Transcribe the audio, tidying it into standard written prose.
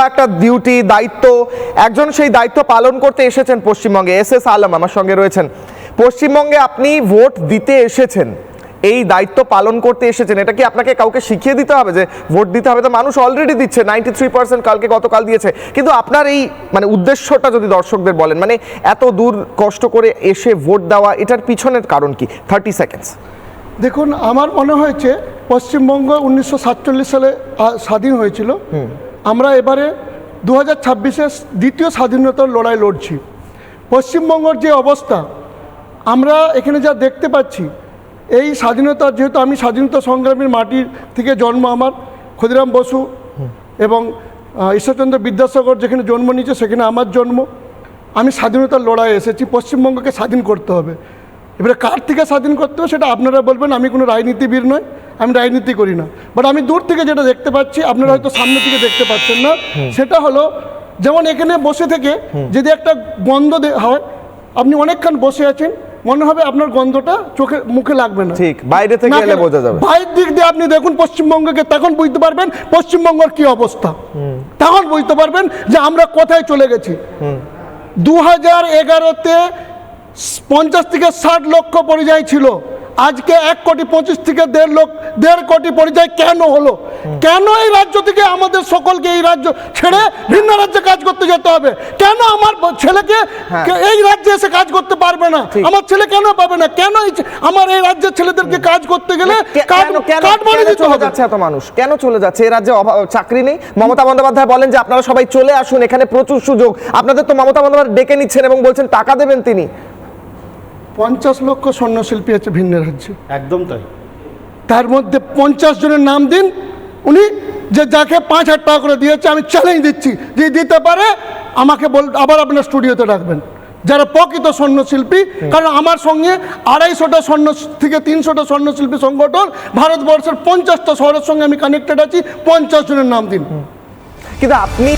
দেওয়া একটা ডিউটি, দায়িত্ব। একজন সেই দায়িত্ব পালন করতে এসেছেন পশ্চিমবঙ্গে, এস আলম আমার সঙ্গে রয়েছেন। পশ্চিমবঙ্গে আপনি ভোট দিতে এসেছেন, এই দায়িত্ব পালন করতে এসেছেন, এটা কি আপনাকে কাউকে শিখিয়ে দিতে হবে যে ভোট দিতে হবে? তো মানুষ অলরেডি দিচ্ছে, 93% গতকাল দিয়েছে, কিন্তু আপনার এই মানে উদ্দেশ্যটা যদি দর্শকদের বলেন, মানে এত দূর কষ্ট করে এসে ভোট দেওয়া, এটার পিছনের কারণ কি? 30 সেকেন্ডস। দেখুন, আমার মনে হয়েছে পশ্চিমবঙ্গ 1947 সালে স্বাধীন হয়েছিল। আমরা এবারে 2026-এ দ্বিতীয় স্বাধীনতার লড়াই লড়ছি। পশ্চিমবঙ্গের যে অবস্থা আমরা এখানে যা দেখতে পাচ্ছি, এই স্বাধীনতা, যেহেতু আমি স্বাধীনতা সংগ্রামীর মাটির থেকে জন্ম, আমার ক্ষুদিরাম বসু এবং ঈশ্বরচন্দ্র বিদ্যাসাগর যেখানে জন্ম নিয়েছে সেখানে আমার জন্ম। আমি স্বাধীনতার লড়াইয়ে এসেছি, পশ্চিমবঙ্গকে স্বাধীন করতে হবে। এবারে কার থেকে স্বাধীন করতে হবে সেটা আপনারা বলবেন, আমি কোনো রাজনীতিবিদ নই, আমি রাজনীতি করি না। বাট আমি দূর থেকে যেটা দেখতে পাচ্ছি, আপনারা হয়তো সামনে থেকে দেখতে পাচ্ছেন না, সেটা হলো যেমন এখানে বসে থেকে যদি একটা গন্ধ হয়, আপনি অনেকক্ষণ বসে আছেন, মনে হবে আপনার গন্ধটা চোখে মুখে লাগবে না, ঠিক বাইরে থেকে এলে বোঝা যাবে। বাইরের দিক দিয়ে আপনি দেখুন পশ্চিমবঙ্গকে, তখন বুঝতে পারবেন পশ্চিমবঙ্গের কি অবস্থা, তখন বুঝতে পারবেন যে আমরা কোথায় চলে গেছি। 2011-তে 50 থেকে 60 লক্ষ পরিযায়ী ছিল, আজকে 1,25,00,000 থেকে 1.5 কোটি পরিযায়ী কেন হলো? কেন এই রাজ্য থেকে আমাদের সকলকে এই রাজ্য ছেড়ে ভিন্ন রাজ্যে কাজ করতে যেতে হবে? কেন আমার ছেলেকে এই রাজ্যে এসে কাজ করতে পারবে না? আমার ছেলে কেন পাবে না? কেন আমার এই রাজ্যের ছেলেদেরকে কাজ করতে গেলে এত মানুষ কেন চলে যাচ্ছে? এই রাজ্যে চাকরি নেই? মমতা বন্দ্যোপাধ্যায় বলেন যে আপনারা সবাই চলে আসুন, এখানে প্রচুর সুযোগ। আপনাদের তো মমতা বন্দ্যোপাধ্যায় ডেকে নিচ্ছেন এবং বলছেন টাকা দেবেন তিনি। 50 লক্ষ স্বর্ণশিল্পী আছে ভিন্ন রাজ্যে, একদম তাই। তার মধ্যে 50 জনের নাম দিন, উনি যে যাকে 5,000 টাকা করে দিয়েছে, আমি চ্যালেঞ্জ দিচ্ছি, যে দিতে পারে আমাকে আবার আপনার স্টুডিওতে রাখবেন, যারা প্রকৃত স্বর্ণশিল্পী। কারণ আমার সঙ্গে 250টা স্বর্ণ থেকে 300টা স্বর্ণশিল্পী সংগঠন, ভারতবর্ষের 50টা শহরের সঙ্গে আমি কানেক্টেড আছি। 50 জনের নাম দিন। কিন্তু আপনি